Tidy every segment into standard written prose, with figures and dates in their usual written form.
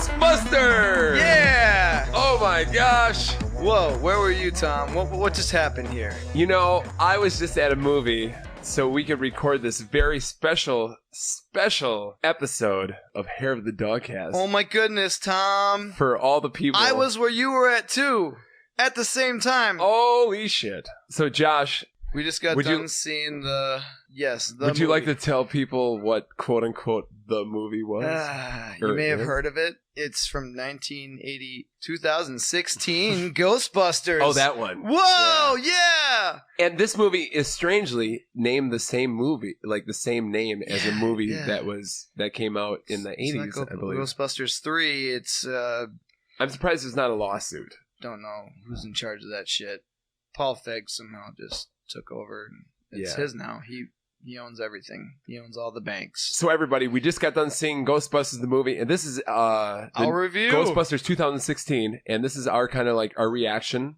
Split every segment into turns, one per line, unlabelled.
Ghostbusters!
Yeah!
Oh my gosh!
Whoa, where were you, Tom? What just happened here?
You know, I was just at a movie so we could record this very special episode of Hair of the Dogcast.
Oh my goodness, Tom.
For all the people.
I was where you were at too. At the same time.
Holy shit. So Josh,
we just got done seeing the
Would
movie.
you like to tell people what quote unquote the movie was?
You may have heard of it. It's from 2016, Ghostbusters.
Oh, that one.
Whoa, yeah.
And this movie is strangely named the same movie, like the same name as a movie that came out in the 80s, I believe.
Ghostbusters 3, it's
I'm surprised it's not a lawsuit.
Don't know who's in charge of that shit. Paul Feig somehow just took over. And it's his now. He owns everything. He owns all the banks.
So everybody, we just got done seeing Ghostbusters the movie, and this is
our review.
Ghostbusters 2016, and this is our kind of like our reaction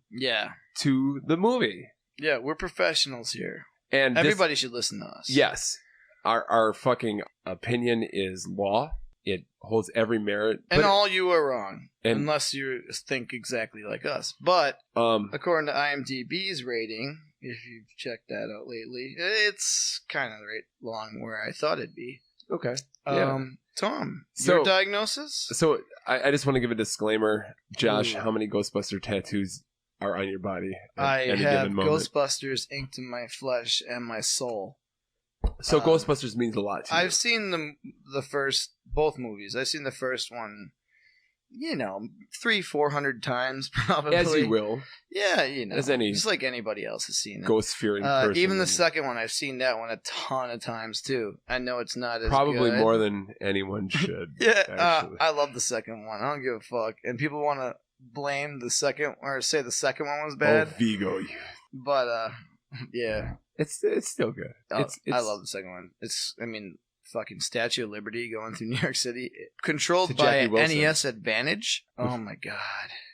to the movie.
Yeah, we're professionals here.
And
everybody should listen to us.
Yes. Our fucking opinion is law. It holds every merit.
And all you are wrong. Unless you think exactly like us. But according to IMDb's rating, if you've checked that out lately, it's kind of right along where I thought it'd be.
Okay.
Tom, your diagnosis?
So I just want to give a disclaimer. Josh, how many Ghostbuster tattoos are on your body at
I
any
have
given moment?
Ghostbusters inked in my flesh and my soul.
So Ghostbusters means a lot to you.
I've seen both movies. I've seen the first one, 300-400 times probably.
As you will.
Yeah,
As any
just like anybody else has seen it.
Ghost-fearing person.
Even the second one, I've seen that one a ton of times too. I know it's not as
probably
good.
More than anyone should.
I love the second one. I don't give a fuck. And people want to blame the second, or say the second one was bad.
Oh, Vigo.
But, yeah.
It's still good.
I love the second one. Fucking Statue of Liberty going through New York City, controlled by NES Advantage. Oh my god.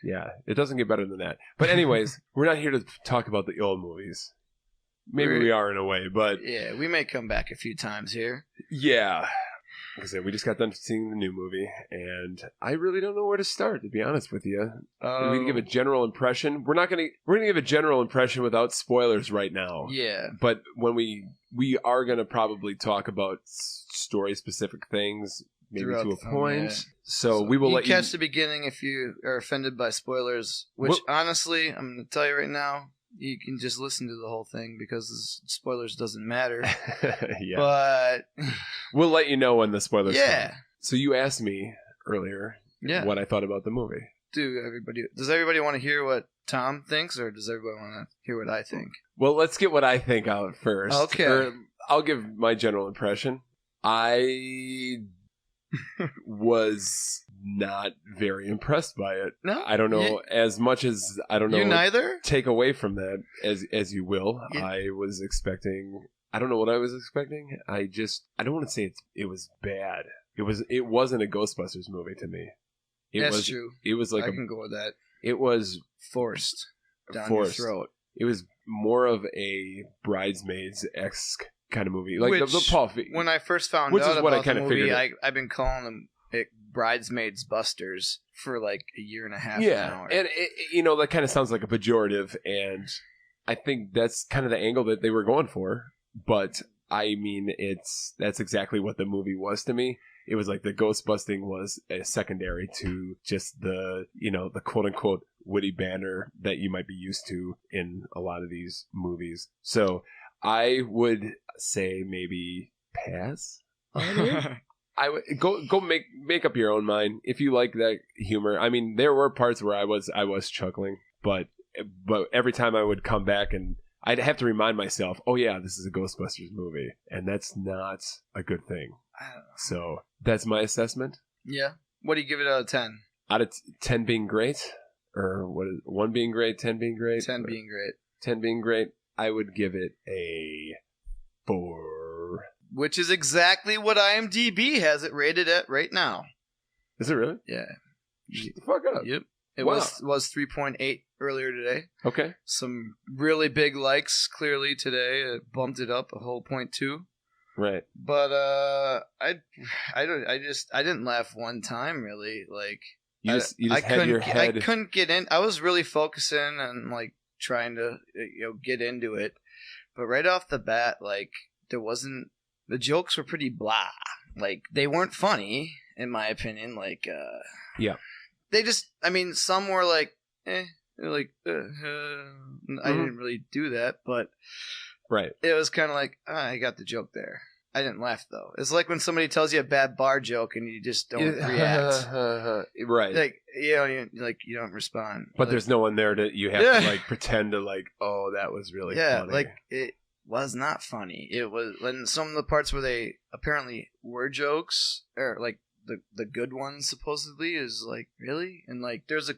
Yeah, it doesn't get better than that. But anyways, we're not here to talk about the old movies. Maybe we are in a way, but
yeah, we may come back a few times here.
Yeah. Like I said, we just got done seeing the new movie, and I really don't know where to start, to be honest with you. We can give a general impression. We're gonna give a general impression without spoilers right now.
Yeah.
But when we are gonna probably talk about story specific things, maybe throughout to a point. Yeah. So we will let you
catch the beginning if you are offended by spoilers. Which honestly, I'm gonna tell you right now, you can just listen to the whole thing because spoilers doesn't matter.
Yeah.
But
we'll let you know when the spoilers
come.
So you asked me earlier what I thought about the movie.
Does everybody want to hear what Tom thinks, or does everybody want to hear what I think?
Well, let's get what I think out first.
Okay.
I'll give my general impression. I was not very impressed by it.
No,
I don't know as much as I don't know.
You neither.
Take away from that as you will.
Yeah.
I was expecting. I don't know what I was expecting. I don't want to say it was bad. It wasn't a Ghostbusters movie to me.
That's true.
It was like
I can go with that.
It was
forced down your throat.
It was more of a Bridesmaids-esque kind of movie, like
which,
the Paul.
When I first found out about the movie, I've been calling them Bridesmaids Busters for like a year and a half now.
And that kind of sounds like a pejorative, and I think that's kind of the angle that they were going for. But I mean, that's exactly what the movie was to me. It was like the ghost busting was a secondary to just the quote unquote witty banter that you might be used to in a lot of these movies. So I would say maybe pass on it. I would go make up your own mind if you like that humor. I mean, there were parts where I was chuckling, but every time I would come back and I'd have to remind myself, oh yeah, this is a Ghostbusters movie, and that's not a good thing. So that's my assessment.
Yeah. What do you give it out of 10?
Out of 10 being great, or what is 1 being great, 10 being great?
10 being great.
10 being great. I would give it a 4.
Which is exactly what IMDb has it rated at right now.
Is it really?
Yeah.
Shut the fuck up.
Yep. It was 3.8 earlier today.
Okay.
Some really big likes clearly today. It bumped it up a whole 0.2.
Right.
But I didn't laugh one time really. Like
you just had your head.
I couldn't get in. I was really focusing on like trying to get into it, but right off the bat, like the jokes were pretty blah. Like they weren't funny in my opinion. Like they just. I mean, some were like like I didn't really do that, but
right.
It was kind of like I got the joke there. I didn't laugh though. It's like when somebody tells you a bad bar joke and you just don't react.
Right.
Like you don't respond.
But
like,
there's no one there to you have to like pretend to like, oh, that was really funny.
Like it was not funny. It was, and some of the parts where they apparently were jokes or like the good ones supposedly is like really, and like there's a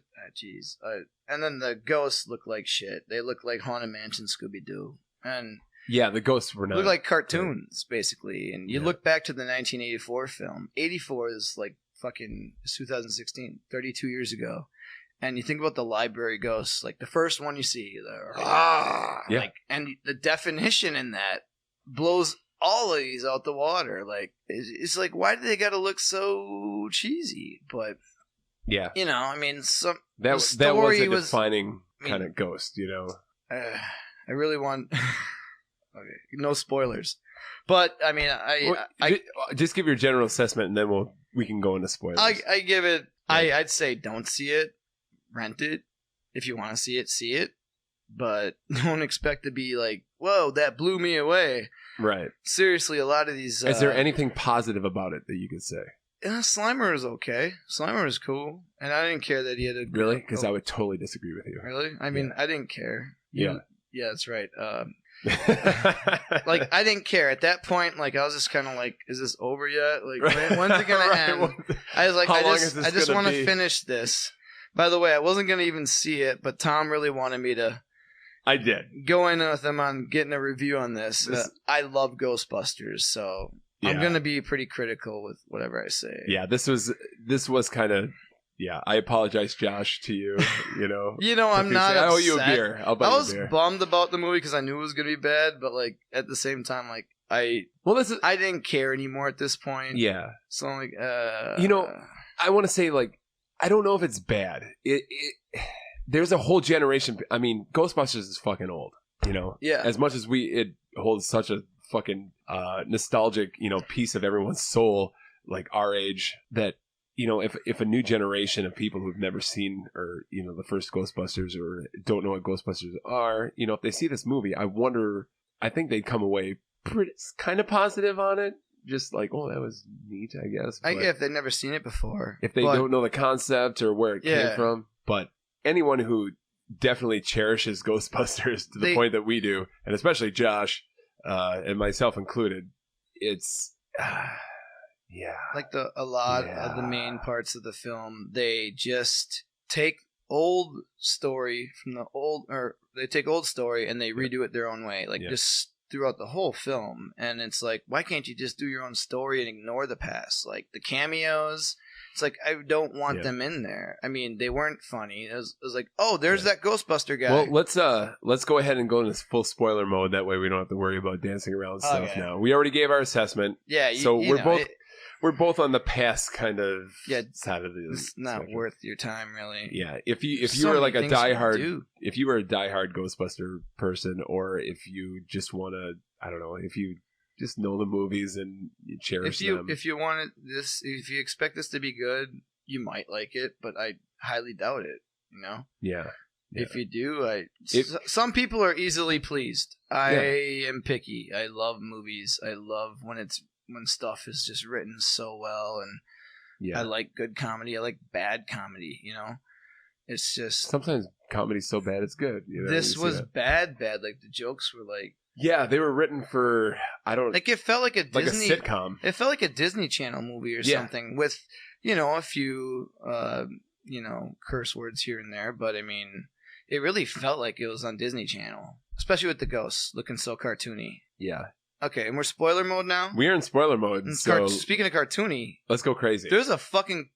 and then the ghosts look like shit. They look like Haunted Mansion Scooby Doo and.
Yeah, the ghosts were not.
Look like cartoons, basically. And you look back to the 1984 film. 84 is like fucking 2016, 32 years ago. And you think about the library ghosts, like the first one you see, like, and the definition in that blows all of these out the water. Like, it's like, why do they got to look so cheesy? But
yeah,
I mean,
that was a defining kind of ghost,
I really want. Okay, no spoilers, but I mean, I
just give your general assessment, and then we can go into spoilers.
I give it. I'd say don't see it, rent it. If you want to see it, but don't expect to be like, whoa, that blew me away.
Right.
Seriously, a lot of these.
Is there anything positive about it that you could say?
Slimer is okay. Slimer is cool, and I didn't care that he had a
really because I would totally disagree with you.
Really, I mean, I didn't care.
Yeah,
that's right. Like I didn't care at that point. Like I was just kind of like, "Is this over yet? Like when's it gonna end?" I was like, "I just want to finish this." By the way, I wasn't gonna even see it, but Tom really wanted me to.
I did
go in with him on getting a review on this. I love Ghostbusters, so I'm gonna be pretty critical with whatever I say.
Yeah, this was kind of. Yeah, I apologize, Josh, to you.
I'm not.
I owe you a beer. I
was bummed about the movie because I knew it was gonna be bad, but like at the same time, like I didn't care anymore at this point.
Yeah.
So I'm like,
I want to say like I don't know if it's bad. There's a whole generation. I mean, Ghostbusters is fucking old.
Yeah.
As much as it holds such a fucking nostalgic piece of everyone's soul, like our age that. If a new generation of people who've never seen or the first Ghostbusters or don't know what Ghostbusters are, if they see this movie, I think they'd come away pretty kind of positive on it. Just like, oh, that was neat, I guess.
If they've never seen it before,
if they don't know the concept or where it came from, but anyone who definitely cherishes Ghostbusters to the point that we do, and especially Josh and myself included, it's. Yeah.
Like a lot of the main parts of the film, they just take old story from they take old story and they redo it their own way, like just throughout the whole film. And it's like, why can't you just do your own story and ignore the past? Like the cameos, it's like I don't want them in there. I mean, they weren't funny. It was like, oh, there's that Ghostbuster guy.
Well, let's go ahead and go into full spoiler mode. That way, we don't have to worry about dancing around stuff now. We already gave our assessment.
Yeah.
So we're both on the past kind of side of this.
It's not worth your time, really.
Yeah, if you were like a diehard, if you were a diehard Ghostbuster person, or if you just want to, I don't know, if you just know the movies and you cherish them.
If you expect this to be good, you might like it, but I highly doubt it.
Yeah.
If you do, some people are easily pleased. I am picky. I love movies. I love when stuff is just written so well, and I like good comedy. I like bad comedy. It's just
sometimes comedy's so bad it's good.
This was bad. Like the jokes were like
they were written for
it felt like a Disney
sitcom.
It felt like a Disney Channel movie or something with a few curse words here and there, but I mean it really felt like it was on Disney Channel, especially with the ghosts looking so cartoony.
Yeah.
Okay, and we're spoiler mode now?
We're in spoiler mode. So
speaking of cartoony...
Let's go crazy.
There's a fucking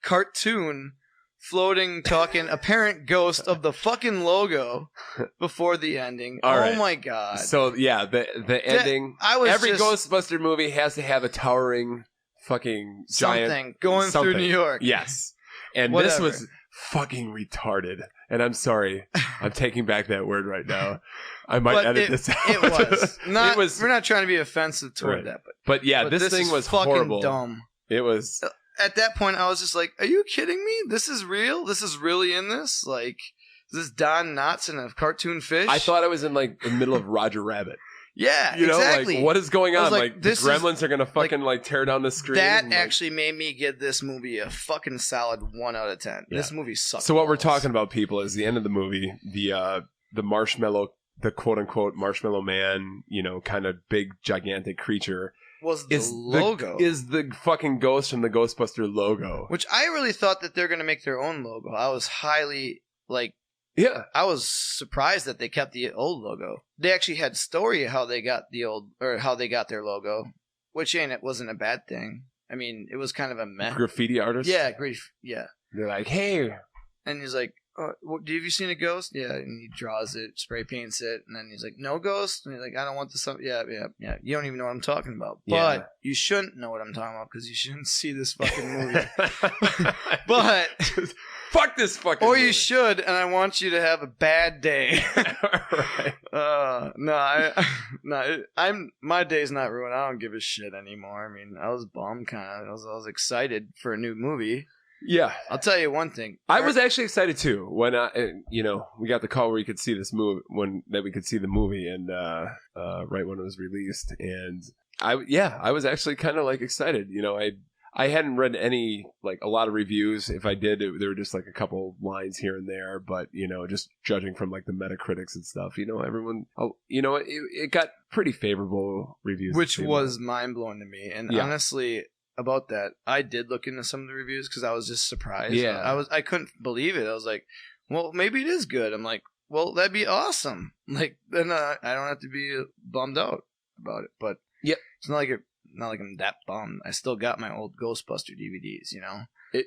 cartoon floating, talking, apparent ghost of the fucking logo before the ending. My god!
So yeah, the ending. Every Ghostbuster movie has to have a towering fucking giant
going through New York.
Yes, and this was fucking retarded. And I'm sorry, I'm taking back that word right now. I might edit this out.
It was. We're not trying to be offensive toward that,
but this thing was
fucking
horrible.
Dumb.
It was.
At that point, I was just like, "Are you kidding me? This is real. This is really in this. Like, is this Don Knotts in a cartoon fish?"
I thought I was in like the middle of Roger Rabbit.
Yeah,
you know,
exactly.
Like, what is going on? Like the gremlins are gonna fucking like tear down the screen.
That actually made me give this movie a fucking solid 1 out of 10. Yeah. This movie sucks.
So what we're talking about, people, is the end of the movie. The marshmallow, the quote unquote marshmallow man, you know, kind of big gigantic creature.
Was the logo.
Is the fucking ghost from the Ghostbuster logo.
Which I really thought that they're going to make their own logo. I was highly, I was surprised that they kept the old logo. They actually had story how they got how they got their logo, which it wasn't a bad thing. I mean, it was kind of a mess.
Graffiti artist?
Yeah, yeah.
They're like, hey.
And he's like, have you seen a ghost? Yeah, and he draws it, spray paints it, and then he's like, no ghost? And he's like, I don't want this. Yeah. You don't even know what I'm talking about.
Yeah.
But you shouldn't know what I'm talking about because you shouldn't see this fucking movie. But
fuck this fucking movie.
You should, and I want you to have a bad day. Right. My day's not ruined. I don't give a shit anymore. I mean, I was bummed kind of. I was excited for a new movie.
Yeah,
I'll tell you one thing.
I was actually excited too when we got the call where you could see this movie we could see the movie and right when it was released, and I was actually kind of like excited. You know, I hadn't read any a lot of reviews. If I did, there were just like a couple lines here and there, but you know, just judging from like the Metacritics and stuff, you know, everyone, it got pretty favorable reviews,
which was mind blowing to me, and honestly. About that, I did look into some of the reviews because I was just surprised.
Yeah,
I couldn't believe it. I was like, well, maybe it is good. I'm like, well, that'd be awesome. Like, then I don't have to be bummed out about it. But it's not like I'm that bummed. I still got my old Ghostbuster DVDs. You know,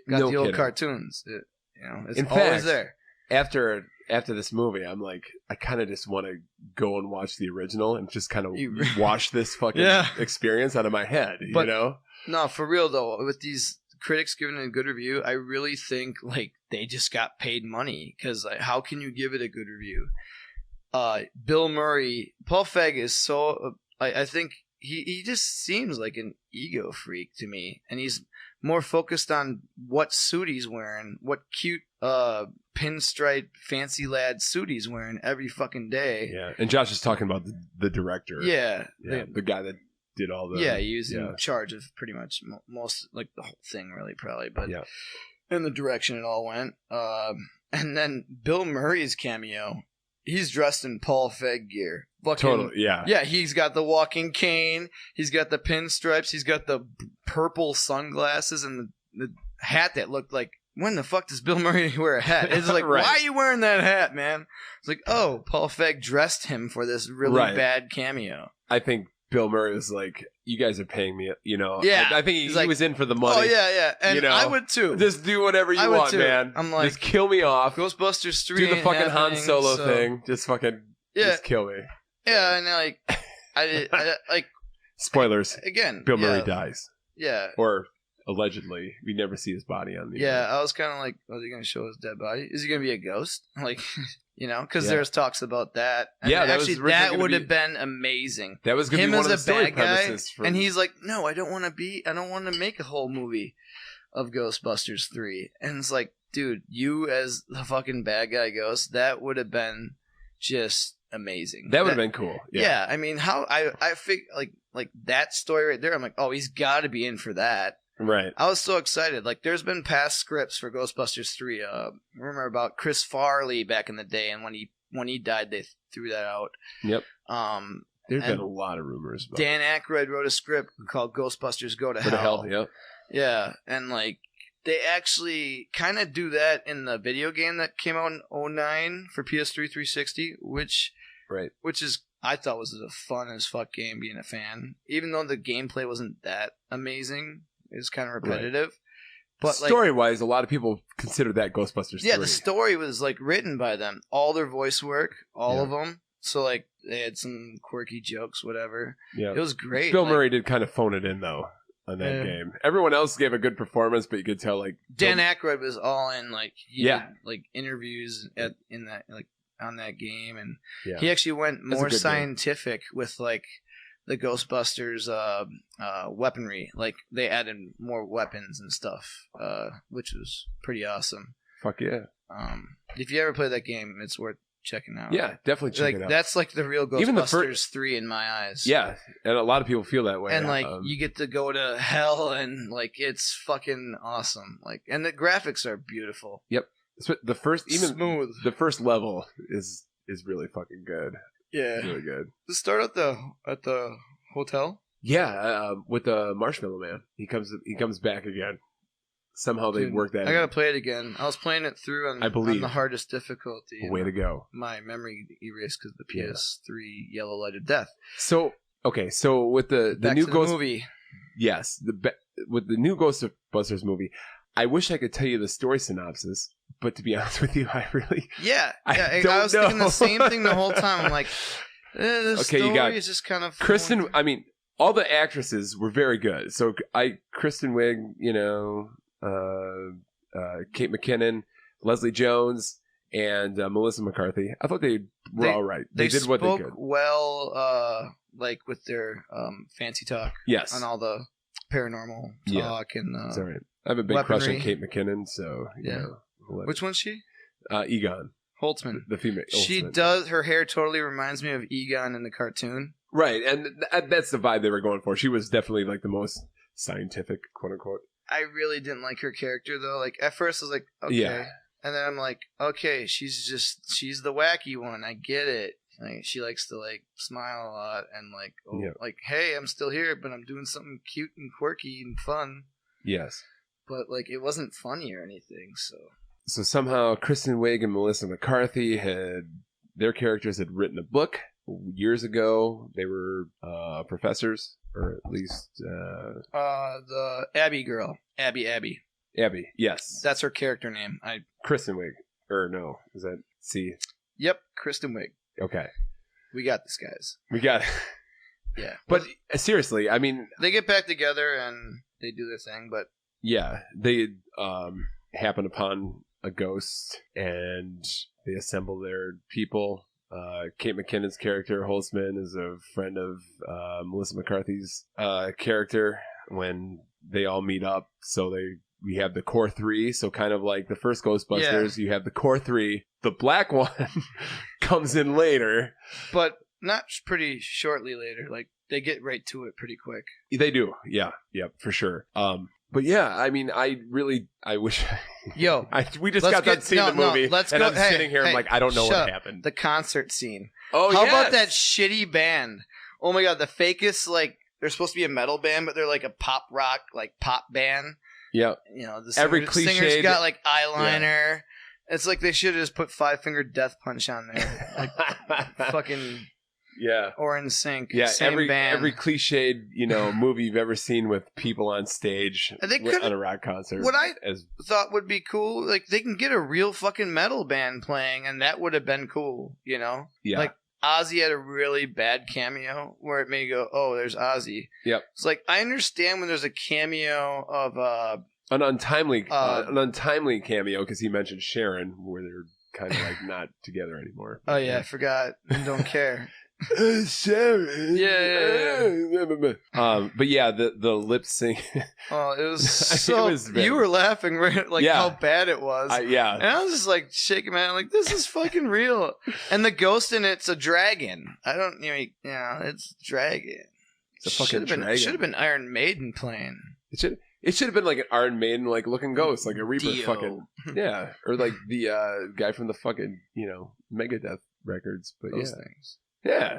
the old cartoons. It's always there.
After this movie, I'm like, I kind of just want to go and watch the original and just kind of wash this fucking experience out of my head. You know.
No, for real though, with these critics giving it a good review, I really think they just got paid money because how can you give it a good review? Bill Murray, Paul Feig is so. I think he just seems like an ego freak to me, and he's more focused on what suit he's wearing, what cute pinstripe fancy lad suit he's wearing every fucking day.
Yeah, and Josh is talking about the director.
Yeah,
the guy that did all the
he was in charge of pretty much most the whole thing really probably, but in the direction it all went. And then Bill Murray's cameo, he's dressed in Paul Feig gear.
Totally,
yeah. He's got the walking cane, he's got the pinstripes, he's got the purple sunglasses, and the hat that looked like. When the fuck does Bill Murray wear a hat? It's like, why are you wearing that hat, man? It's like, Paul Feig dressed him for this really bad cameo.
I think Bill Murray was like, you guys are paying me, you know.
Yeah.
I think he was in for the money.
Oh, yeah. And I would too.
Just do whatever you want, man.
I'm like,
just kill me off.
Ghostbusters 3
do the fucking Han Solo thing. Just fucking just kill me.
Yeah, and I
spoilers.
Again,
Bill Murray dies.
Yeah.
Or allegedly. We never see his body on the
Yeah, I was kind of like, is he going to show his dead body? Is he going to be a ghost? Like, you know, because there's talks about that. And that would have been amazing.
That was going to be one of the story premises.
And he's like, no, I don't want to make a whole movie of Ghostbusters 3. And it's like, dude, you as the fucking bad guy ghost, that would have been just amazing.
That would have been cool.
Yeah, I mean, how I think like that story right there, I'm like, he's got to be in for that.
Right.
I was so excited. Like, there's been past scripts for Ghostbusters 3. Remember about Chris Farley back in the day, and when he died, they threw that out.
Yep. There's been a lot of rumors about
Dan Aykroyd wrote a script called Ghostbusters Go to Hell.
Yep.
Yeah, and they actually kind of do that in the video game that came out in 2009 for PS3 360, which is I thought was a fun as fuck game being a fan. Even though the gameplay wasn't that amazing. It was kind of repetitive. But
story-wise, a lot of people consider that Ghostbusters 3.
Yeah, the story was like written by them. All their voice work, all of them. So like they had some quirky jokes, whatever. Yeah, it was great.
Bill Murray did kind of phone it in though on that game. Everyone else gave a good performance, but you could tell like
Dan Aykroyd was all in. Like he did, like interviews in that like on that game, and he actually went more scientific with like the Ghostbusters weaponry. Like they added more weapons and stuff, which was pretty awesome.
Fuck yeah.
If you ever play that game, it's worth checking out.
Yeah, definitely check it out.
That's like the real Ghostbusters. Even the 3 in my eyes.
Yeah, and a lot of people feel that way.
And like you get to go to hell, and like it's fucking awesome. Like, and the graphics are beautiful.
Yep. So the first, even
smooth.
The first level is really fucking good.
Yeah,
really good.
Let's start at the hotel.
Yeah, with the Marshmallow Man, he comes back again. Somehow they work that.
I gotta play it again. I was playing it through on the hardest difficulty.
Way to go!
My memory erased because the PS3 Yellow Lighted Death.
So with the new Ghost
movie,
yes, with the new Ghostbusters movie, I wish I could tell you the story synopsis, but to be honest with you, I really
I was thinking the same thing the whole time. I'm like, the story is just kind of
Kristin. I mean, all the actresses were very good. So Kristen Wiig, Kate McKinnon, Leslie Jones, and Melissa McCarthy. I thought they were all right. They did what they could.
Well, like with their fancy talk.
Yes.
On all the paranormal talk and
it's all right. I have a big crush on Kate McKinnon, so
Which one's she?
Egon
Holtzman,
the female.
She does. Her hair totally reminds me of Egon in the cartoon.
Right, and that's the vibe they were going for. She was definitely like the most scientific, quote unquote.
I really didn't like her character though. Like at first I was like, okay, and then I'm like, okay, she's the wacky one. I get it. Like she likes to like smile a lot and like, like, hey, I'm still here, but I'm doing something cute and quirky and fun.
Yes,
but like it wasn't funny or anything.
So somehow Kristen Wiig and Melissa McCarthy their characters had written a book years ago. They were professors. Or at least
the Abby girl, Abby,
yes,
that's her character name.
Kristen Wiig, or no, is that C?
Yep, Kristen Wiig.
Okay,
we got this, guys.
We got it.
Yeah,
but seriously, I mean,
they get back together and they do their thing, but
yeah, they happen upon a ghost and they assemble their people. Kate McKinnon's character, Holtzman, is a friend of Melissa McCarthy's character when they all meet up. So we have the core 3. So kind of like the first Ghostbusters, you have the core 3. The black one comes in later.
But not pretty shortly later. Like they get right to it pretty quick.
They do. Yeah. Yep, for sure. But yeah, I mean, I wish. We just got done seeing the movie, and I'm sitting here, I'm like, I don't know what happened.
The concert scene.
Oh,
how about that shitty band? Oh my god, the fakest, like they're supposed to be a metal band, but they're like a pop rock, like pop band.
Yeah,
the singer's got like eyeliner. Yeah. It's like they should have just put 5 Finger Death Punch on there, like fucking.
Yeah,
or in sync.
Yeah,
same band.
every cliched movie you've ever seen with people on stage on a rock concert.
What I thought would be cool, like they can get a real fucking metal band playing, and that would have been cool. Yeah, like Ozzy had a really bad cameo where it made you go, "Oh, there's Ozzy."
Yep.
It's like I understand when there's a cameo of
an untimely cameo because he mentioned Sharon, where they're kind of like not together anymore.
Oh yeah, I forgot. Don't care.
Sharon.
Yeah.
But yeah, the lip sync.
Oh, it was so. You were laughing, like how bad it was.
Yeah.
And I was just like shaking my head, like this is fucking real. And the ghost in it's a dragon. It's a dragon.
It's a fucking dragon.
It should have been Iron Maiden playing.
It should have been like an Iron Maiden like looking ghost, like a Reaper fucking or like the guy from the fucking Megadeth records. But
those things.
Yeah.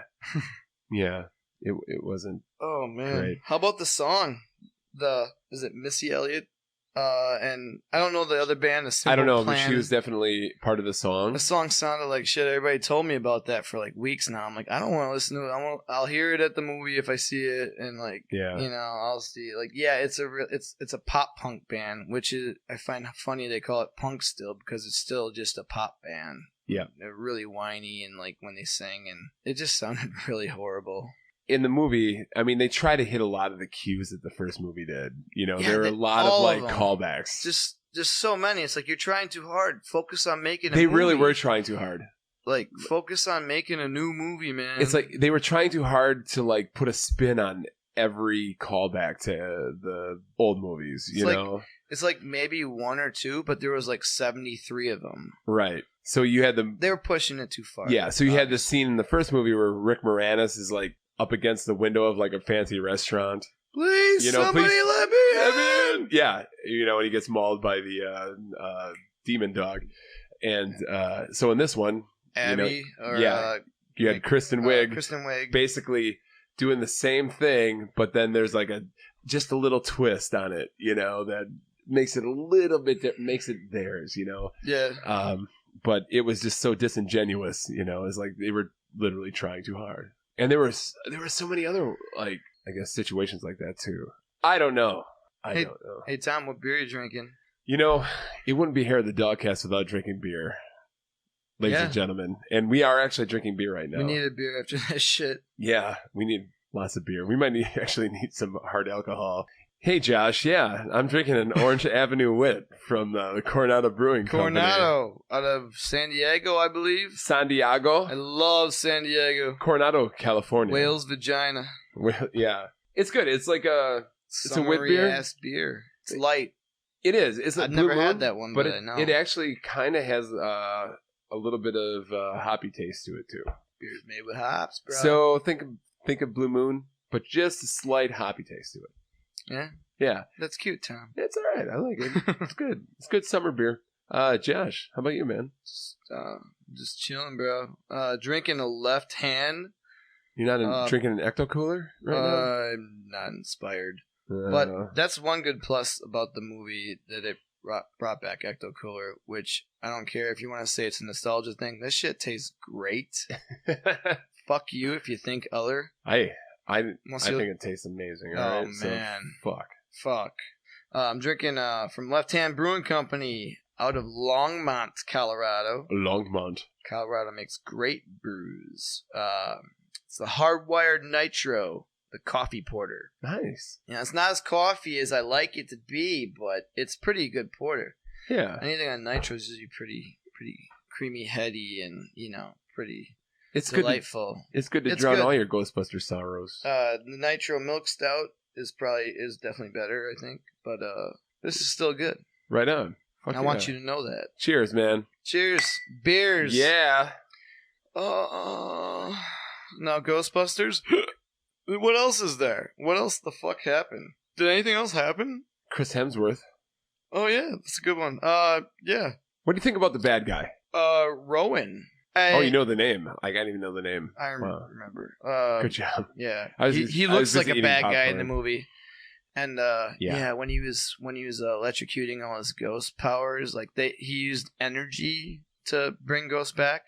Yeah. It wasn't.
Oh man.
Great.
How about the song? Is it Missy Elliott And I don't know the other band.
I don't know, but she was definitely part of the song.
The song sounded like shit. Everybody told me about that for like weeks now. I'm like, I don't want to listen to it. I'll hear it at the movie if I see it, and like, I'll see. Like, yeah, it's a pop punk band, which is I find funny they call it punk still because it's still just a pop band.
Yeah,
they're really whiny and like when they sing, and it just sounded really horrible.
In the movie, I mean, they try to hit a lot of the cues that the first movie did. There are a lot of like callbacks.
Just so many. It's like you're trying too hard. Focus on making a
movie.
They
really were trying too hard.
Like, focus on making a new movie, man.
It's like they were trying too hard to like put a spin on every callback to the old movies, you know?
It's like maybe one or two, but there was like 73 of them.
Right. So you had
They were pushing it too far.
Yeah, so you had the scene in the first movie where Rick Moranis is like up against the window of like a fancy restaurant.
Please, somebody let me in.
Yeah, and he gets mauled by the demon dog. And so in this one,
Abby,
you had Kristen
Wiig
basically doing the same thing, but then there's like just a little twist on it, that makes it a little bit makes it theirs,
Yeah.
But it was just so disingenuous, it's like they were literally trying too hard. And there were so many other, like, I guess, situations like that, too. I don't know. I don't know.
Hey, Tom, what beer are you drinking?
It wouldn't be Hair of the Dogcast without drinking beer, ladies and gentlemen. And we are actually drinking beer right now.
We need a beer after that shit.
Yeah, we need lots of beer. We might actually need some hard alcohol. Hey, Josh, I'm drinking an Orange Avenue Wit from the Coronado Brewing Company.
Coronado, out of San Diego, I believe.
San Diego?
I love San Diego.
Coronado, California.
Whale's vagina.
Yeah. It's good. It's like it's a wit beer.
Ass beer. It's light.
It is. It's
I've never had that one, but I know.
It actually kind of has a little bit of hoppy taste to it, too.
Beer's made with hops, bro.
So think of Blue Moon, but just a slight hoppy taste to it.
Yeah?
Yeah.
That's cute, Tom.
It's all right. I like it. It's good. It's good summer beer. Josh, how about you, man?
Just chilling, bro. Drinking a left hand.
You're not drinking an Ecto Cooler right now?
I'm not inspired. But that's one good plus about the movie that it brought back Ecto Cooler, which I don't care if you want to say it's a nostalgia thing. This shit tastes great. Fuck you if you think other.
I think it tastes amazing. All right?
Man.
So,
fuck. I'm drinking from Left Hand Brewing Company out of Longmont, Colorado.
Longmont.
Colorado makes great brews. It's the Hardwired Nitro, the coffee porter.
Nice.
It's not as coffee as I like it to be, but it's pretty good porter.
Yeah.
Anything on nitro is usually pretty creamy, heady, and pretty.
It's
delightful.
It's good to drown all your Ghostbuster sorrows.
The Nitro Milk Stout is definitely better, I think. But this is still good.
Right on.
I want you to know that.
Cheers, man.
Cheers. Beers.
Yeah.
Now Ghostbusters. What else is there? What else the fuck happened? Did anything else happen?
Chris Hemsworth.
Oh yeah, that's a good one. Yeah.
What do you think about the bad guy?
Rowan.
You know the name. I didn't even know the name.
I remember.
Good job. Yeah,
he looks like a bad guy in the movie. And when he was electrocuting all his ghost powers, like he used energy to bring ghosts back.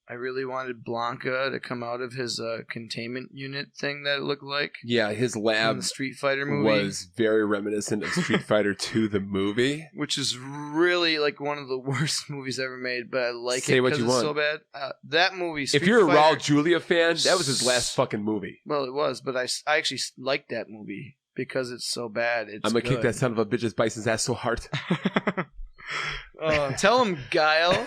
I really wanted Blanca to come out of his containment unit thing that it looked like.
Yeah, his lab
in the Street Fighter movie
was very reminiscent of Street Fighter 2, the movie.
Which is really like one of the worst movies ever made, but I like
Say
it
because
it's so bad. That movie,
Street If you're a Raul Julia fan, that was his last fucking movie.
Well, it was, but I actually liked that movie because it's so bad. I'm
going to kick that son of a bitch's Bison's ass so hard.
Tell him, Guile.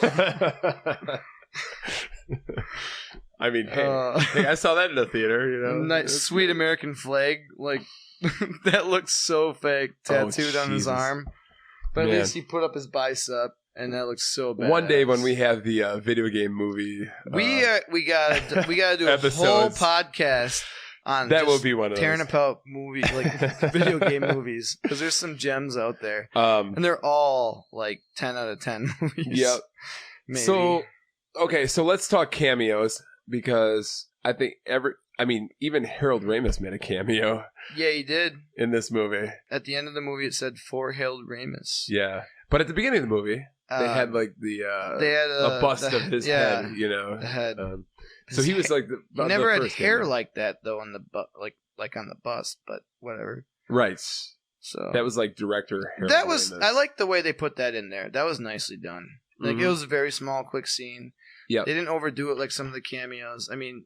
I mean, hey, I saw that in the theater,
Nice, sweet American flag, like that looks so fake, tattooed on his arm. But at least he put up his bicep, and that looks so bad.
One day when we have the video game movie,
we gotta do a whole podcast on
that. Will be one of
tearing apart movies, like video game movies, because there's some gems out there, and they're all like 10 out of 10 movies.
Yep.
Maybe.
So let's talk cameos, because I think I mean, even Harold Ramis made a cameo.
Yeah, he did.
In this movie.
At the end of the movie, it said, "For Harold Ramis."
Yeah. But at the beginning of the movie, they had like a bust of his head, you know.
The head.
So he was like
he never had hair like that, though, on the like on the bust, but whatever.
Right.
So
that was like director Harold
That was
Ramis.
I like the way they put that in there. That was nicely done. Like it was a very small, quick scene.
Yeah.
They didn't overdo it like some of the cameos. I mean,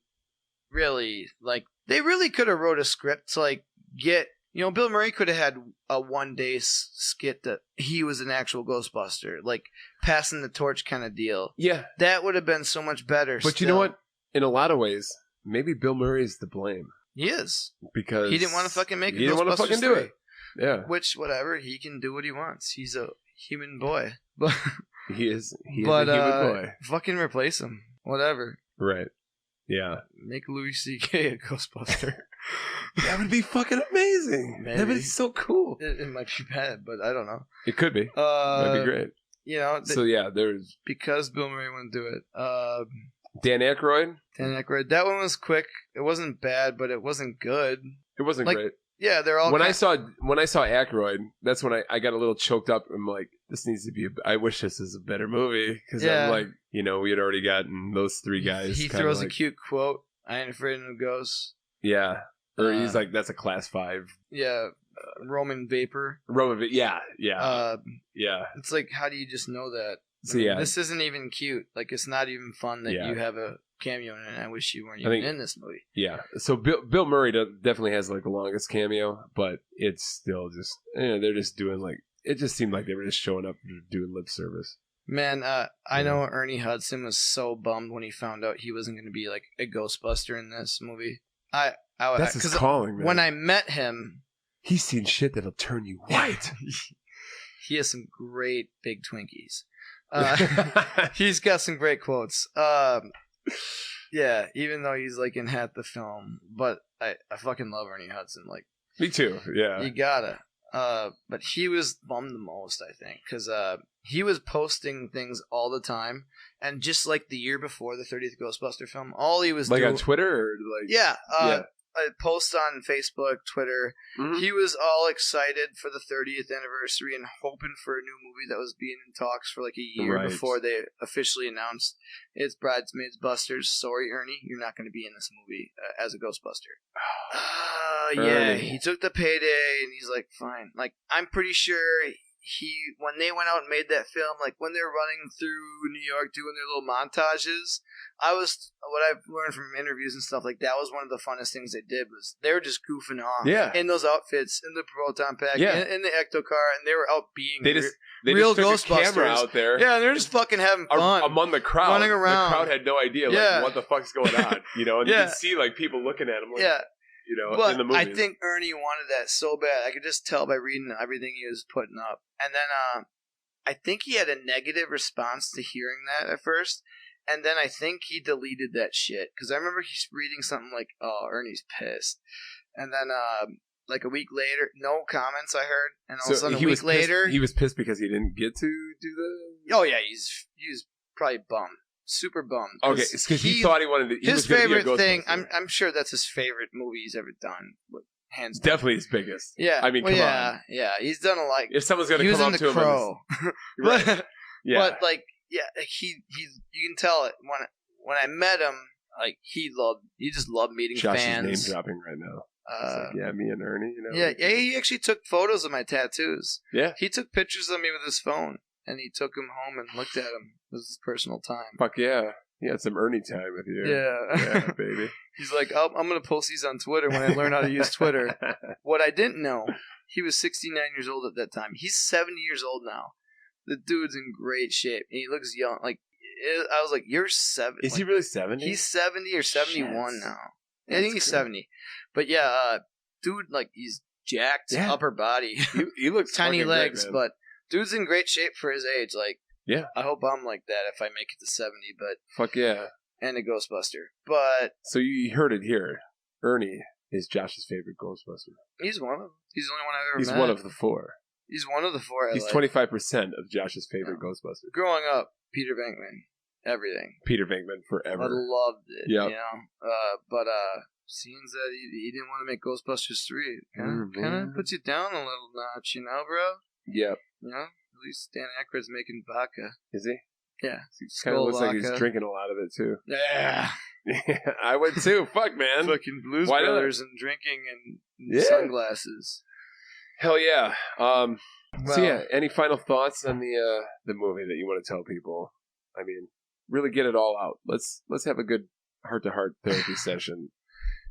really, like they really could have wrote a script to like get. You know, Bill Murray could have had a one-day skit that he was an actual Ghostbuster, like passing the torch kind of deal.
Yeah,
that would have been so much better.
But you know what? In a lot of ways, maybe Bill Murray is to blame.
He is,
because
he didn't want to fucking make it.
He didn't want to fucking do it. Yeah.
Which, whatever, he can do what he wants. He's a human boy. But
he is a human boy.
Fucking replace him. Whatever.
Right. Yeah.
Make Louis C.K. a Ghostbuster.
That would be fucking amazing. Maybe. That would be so cool.
It might be bad, but I don't know.
It could be. That'd be great.
You know.
So yeah, there's
because Bill Murray wouldn't do it.
Dan Aykroyd.
That one was quick. It wasn't bad, but it wasn't good.
It wasn't great.
Yeah, they're all.
When I saw Aykroyd, that's when I got a little choked up. I'm like, this needs to be. I wish this is a better movie because I'm like, you know, we had already gotten those three guys.
He throws a cute quote. I ain't afraid of no ghosts.
Yeah, or he's like, that's a class 5.
Yeah, Roman vapor.
Yeah. Yeah.
It's like, how do you just know that?
So yeah,
this isn't even cute. Like, it's not even fun that you have a cameo in it. I wish you weren't in this movie. Yeah.
So Bill Murray definitely has like the longest cameo, but it's still just they're just doing like it just seemed like they were just showing up doing lip service.
Man, I know Ernie Hudson was so bummed when he found out he wasn't going to be like a Ghostbuster in this movie.
That's his calling, man.
When I met him,
he's seen shit that'll turn you white.
He has some great big Twinkies. He's got some great quotes. Yeah, even though he's like in half the film, but I fucking love Ernie Hudson. Like,
me too. Yeah,
you gotta. But he was bummed the most, I think, because he was posting things all the time, and just like the year before the 30th Ghostbuster film, all he was
like
doing,
on Twitter or like
a post on Facebook, Twitter. Mm-hmm. He was all excited for the 30th anniversary and hoping for a new movie that was being in talks for like a year before they officially announced it's Bridesmaids Busters. Sorry, Ernie, you're not going to be in this movie as a Ghostbuster. Yeah, he took the payday and he's like, fine. Like, I'm pretty sure when they went out and made that film, like when they're running through New York doing their little montages, what I've learned from interviews and stuff, like that was one of the funnest things they did was they were just goofing off in those outfits, in the proton pack, in the ecto car, and they were out being
they
real
just took
Ghostbusters
a camera out there.
Yeah, they're just fucking having fun
among the crowd,
running around.
The crowd had no idea like what the fuck's going on, you know, and you can see like people looking at him, like, you know,
but
in the movies.
I think Ernie wanted that so bad. I could just tell by reading everything he was putting up. And then I think he had a negative response to hearing that at first. And then I think he deleted that shit. Because I remember he's reading something like, oh, Ernie's pissed. And then like a week later, no comments I heard. And all of a sudden a week later.
He was pissed because he didn't get to do the...
Oh, yeah. He was probably bummed. Super bummed.
Okay, it's because he thought he wanted to...
His favorite thing, I'm sure that's his favorite movie he's ever done. Hands down.
Definitely his biggest.
Yeah.
I mean, come on.
Yeah, he's done a lot.
If someone's going to come up to him...
Crow.
Right.
But, like, yeah, he you can tell it. When I met him, like, he just loved meeting
Josh
fans.
Josh is name dropping right now. Like, me and Ernie, you know.
Yeah, he actually took photos of my tattoos.
Yeah.
He took pictures of me with his phone, and he took them home and looked at them. It was his personal time.
Fuck yeah. He had some Ernie time with you.
Yeah,
baby.
He's like, I'm going to post these on Twitter when I learn how to use Twitter. What I didn't know, he was 69 years old at that time. He's 70 years old now. The dude's in great shape, and he looks young. Like, I was like, you're 70.
Is he really 70?
He's 70 or 71 now. I think he's 70. But yeah, dude, like, he's jacked, upper body.
He looks
tiny legs,
great,
but dude's in great shape for his age. Like,
yeah.
I hope I'm like that if I make it to 70, but...
Fuck yeah.
And a Ghostbuster. But...
So you heard it here. Ernie is Josh's favorite Ghostbuster.
He's one of them. He's the only one I've ever met.
He's one of the 4.
He's one of the 4
He's 25% of Josh's favorite Ghostbuster.
Growing up, Peter Venkman. Everything.
Peter Venkman forever.
I loved it.
Yeah.
You know? But scenes that he didn't want to make Ghostbusters 3. Kind of puts you down a little notch, bro?
Yep.
At least Dan Aykroyd's making vodka.
Is he?
Yeah.
He kind of looks like he's drinking a lot of it, too.
Yeah.
I would, too. Fuck, man.
Fucking Blues Brothers and drinking and sunglasses.
Hell yeah. So, yeah, any final thoughts on the movie that you want to tell people? I mean, really get it all out. Let's have a good heart-to-heart therapy session,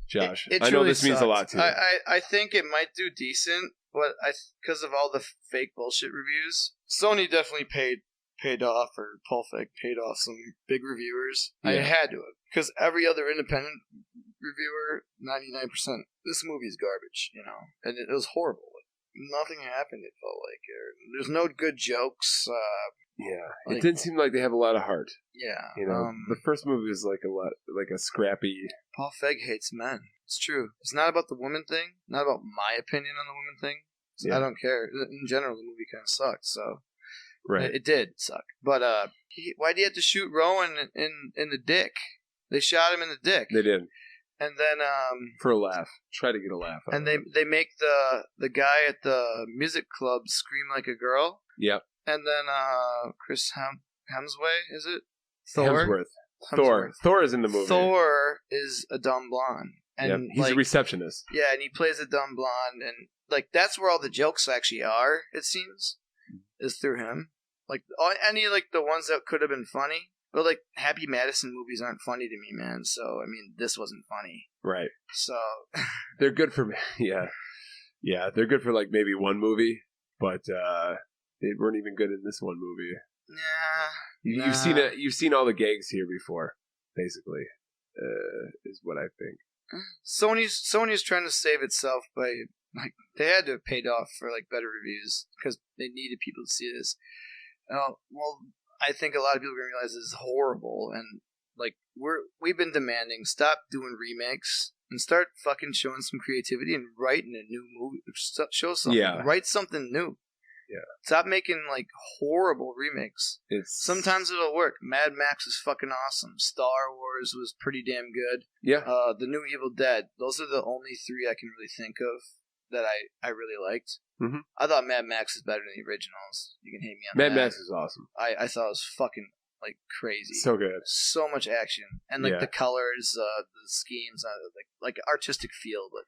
Josh. I know this means a lot to you.
I think it might do decent, but because of all the fake bullshit reviews, Sony definitely paid off, or Pulfec paid off some big reviewers. Yeah. I had to have, because every other independent reviewer, 99%, this movie's garbage, and it was horrible. Nothing happened, it felt like. There's no good jokes.
It didn't seem like they have a lot of heart.
Yeah.
The first movie was like a scrappy...
Paul Feig hates men. It's true. It's not about the woman thing, not about my opinion on the woman thing. So I don't care. In general, the movie kind of sucked, so...
Right.
It did suck. But why'd he have to shoot Rowan in the dick? They shot him in the dick.
They did.
And then
for a laugh. Try to get a laugh out
of it. And they make the guy at the music club scream like a girl.
Yep.
And then Chris Hemsworth, is it?
Hemsworth. Thor is in the movie.
Thor is a dumb blonde. And
he's a receptionist.
Yeah, and he plays a dumb blonde, and that's where all the jokes actually are, it seems. Is through him. Any the ones that could have been funny. But Happy Madison movies aren't funny to me, man. So I mean, this wasn't funny.
Right.
So
they're good for they're good for maybe one movie, but they weren't even good in this one movie.
Yeah.
You've seen it. You've seen all the gags here before, basically. Is what I think.
Sony's trying to save itself by they had to have paid off for better reviews because they needed people to see this. I think a lot of people are gonna realize this is horrible, and we've been demanding stop doing remakes and start fucking showing some creativity and writing a new movie. Show something. Yeah. Write something new.
Yeah.
Stop making horrible remakes. Sometimes it'll work. Mad Max is fucking awesome. Star Wars was pretty damn good.
Yeah.
The new Evil Dead. Those are the only three I can really think of that I really liked.
Mm-hmm.
I thought Mad Max is better than the originals. You can hate me on that.
Mad Max is awesome.
I thought it was fucking crazy.
So good.
So much action. And the colors, the schemes, artistic feel, but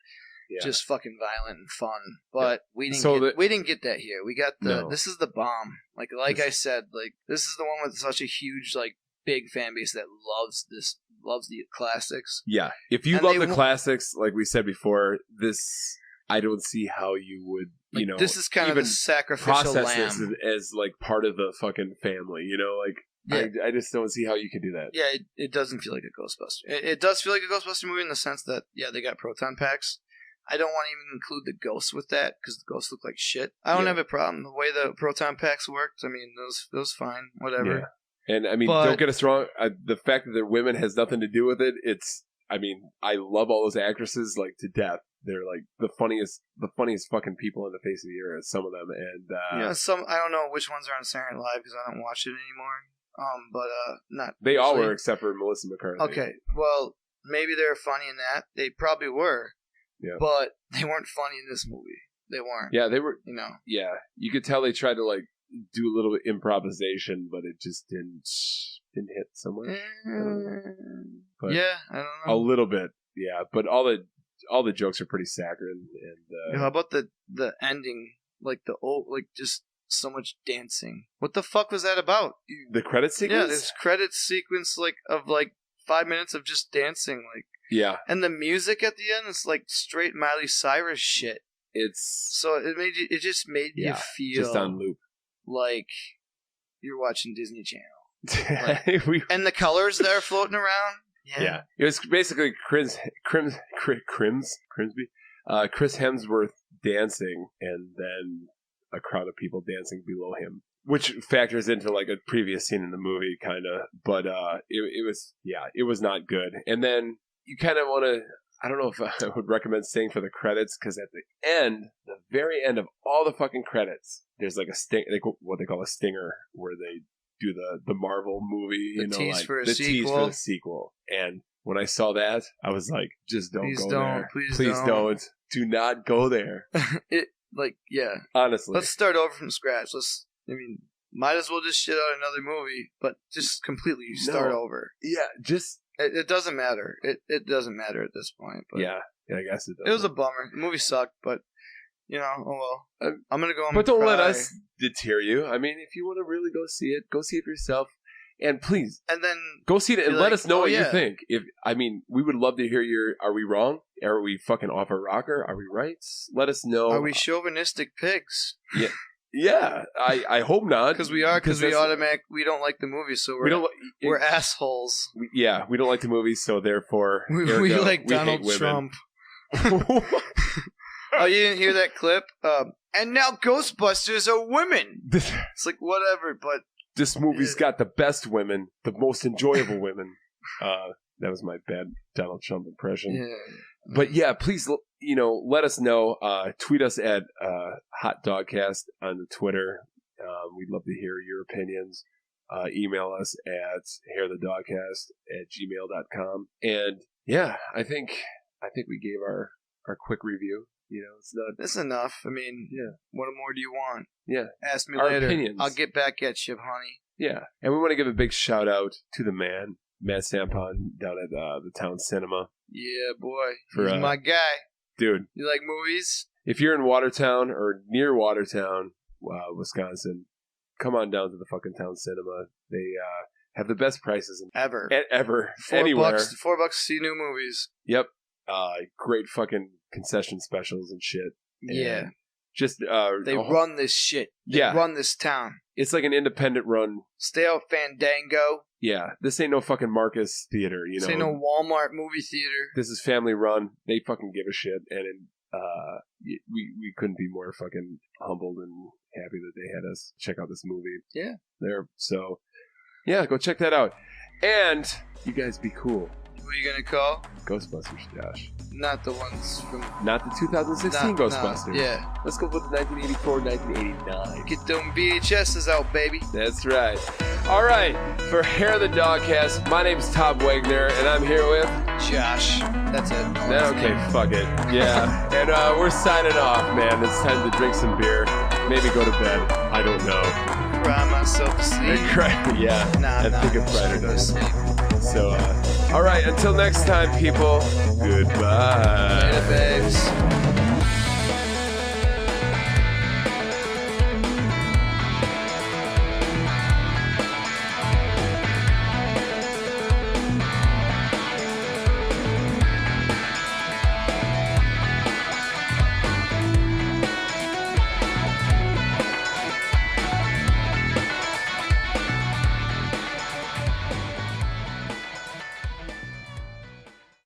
just fucking violent and fun. But we didn't get that here. We got this is the bomb. I said, this is the one with such a huge big fan base that loves the classics.
Yeah. If you love the classics, like we said before, this I don't see how you would,
this is kind of a sacrificial lamb.
Process this as part of the fucking family, I just don't see how you can do that.
Yeah, it doesn't feel like a Ghostbuster. It does feel like a Ghostbuster movie in the sense that, they got proton packs. I don't want to even include the ghosts with that because the ghosts look like shit. I don't have a problem. The way the proton packs worked, I mean, those fine, whatever.
Yeah. And I mean, don't get us wrong. The fact that they're women has nothing to do with it. I love all those actresses to death. They're the funniest fucking people on the face of the earth. Some of them, and
some I don't know which ones are on Saturday Night Live because I don't watch it anymore. But not
they all were except for Melissa McCarthy.
Okay, well maybe they were funny in that. They probably were.
Yeah.
But they weren't funny in this movie. They weren't.
Yeah, they were. Yeah, you could tell they tried to do a little bit improvisation, but it just didn't hit somewhere.
I don't know.
A little bit, yeah. But all the jokes are pretty saccharine. And
how about the ending? Just so much dancing. What the fuck was that about?
The credit sequence?
Yeah, this credit sequence of 5 minutes of just dancing.
Yeah.
And the music at the end is straight Miley Cyrus shit. It just made you feel
just on loop.
Like you're watching Disney Channel. And the colors that are floating around.
Yeah. It was basically Chris Hemsworth dancing and then a crowd of people dancing below him, which factors into a previous scene in the movie kind of, but it was not good. And then you kind of want to, I don't know if I would recommend staying for the credits because at the very end of all the fucking credits, there's a sting, what they call a stinger, where they do the Marvel movie,
tease for the sequel.
And when I saw that, I was like, just don't go there.
Please don't.
Do not go there. Honestly.
Let's start over from scratch. Might as well just shit out another movie, but just completely start over.
Yeah,
It doesn't matter. It doesn't matter at this point. But
yeah, I guess it does.
It was a bummer. The movie sucked, but, oh well. I'm going to go home
But
don't
let us deter you. I mean, if you want to really go see it for yourself. And please,
and then
go see it and let us know what you think. We would love to hear are we wrong? Are we fucking off our rocker? Are we right? Let us know.
Are we chauvinistic pigs?
Yeah. Yeah, I hope not.
Because we don't like the movie, so we're assholes.
We don't like the movie, so therefore
we like Donald Trump. Oh, you didn't hear that clip? And now Ghostbusters are women. It's like, whatever, but
this movie's got the best women, the most enjoyable women. That was my bad Donald Trump impression.
Yeah.
But yeah, please, let us know. Tweet us at Hot Dogcast on the Twitter. We'd love to hear your opinions. Email us at hairthedogcast@gmail.com. And yeah, I think we gave our quick review.
That's enough. I mean, what more do you want?
Yeah.
Ask me
our
later.
Opinions.
I'll get back at you, honey.
Yeah. And we want to give a big shout out to the man, Matt Stampon, down at the Towne Cinema.
Yeah, boy. He's my guy.
Dude.
You like movies?
If you're in Watertown or near Watertown, Wisconsin, come on down to the fucking Towne Cinema. They have the best prices
ever.
Anywhere.
$4 to see new movies.
Yep. Great fucking concession specials and shit.
Yeah.
Just
they run this shit. They run this town.
It's like an independent run.
Stay out Fandango.
Yeah, this ain't no fucking Marcus Theater,
This ain't no Walmart movie theater.
This is family run. They fucking give a shit, and we couldn't be more fucking humbled and happy that they had us check out this movie.
Yeah,
so yeah, go check that out, and you guys be cool.
What are you gonna call?
Ghostbusters, Josh.
Not the ones from...
Not the 2016 Ghostbusters.
No, yeah.
Let's go with the 1984, 1989.
Get them VHSs out, baby.
That's right. All right. For Hair of the Dogcast, my name's Tom Wagner, and I'm here with...
Josh. That's it.
Okay, fuck it. Yeah. And we're signing off, man. It's time to drink some beer. Maybe go to bed. I don't know.
Cry myself to sleep.
Yeah. I think a brighter does. So, all right, until next time, people, goodbye.
Later, babes.